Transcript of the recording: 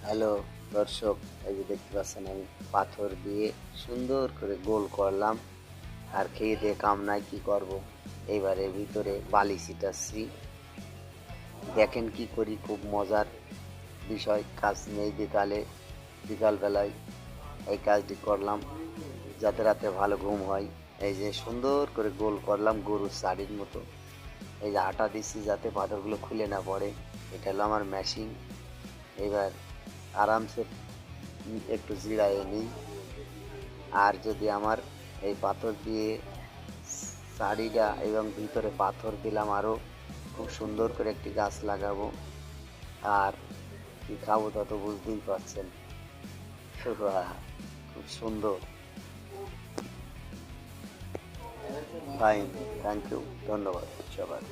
Hello দর্শক, এই যে দেখতে পাচ্ছেন আমি পাথর দিয়ে সুন্দর করে গোল করলাম। আর খেয়ে দিয়ে কাম নাই, কি করব। এইবারে ভিতরে বালি ছিটাচ্ছি, দেখেন কি করি। খুব মজার বিষয়, কাজ নেই বিকালবেলায় এই কাজটি করলাম যাতে রাতে ভালো ঘুম হয়। এই যে সুন্দর করে গোল করলাম গরুর শাড়ির মতো। এই যে আটা দিচ্ছি যাতে পাথরগুলো খুলে না পড়ে। এটা হলো আমার মেশিন। এবার আরামসে একটু জিরায়ে নিই। আর যদি আমার এই পাথর দিয়ে শাড়িটা এবং ভিতরে পাথর দিলাম, আরও খুব সুন্দর করে একটি গাছ লাগাবো। আর কি খাবো তা তো বুঝতেই পারছেন। খুব সুন্দর। ফাইন, থ্যাংক ইউ, ধন্যবাদ সবাই।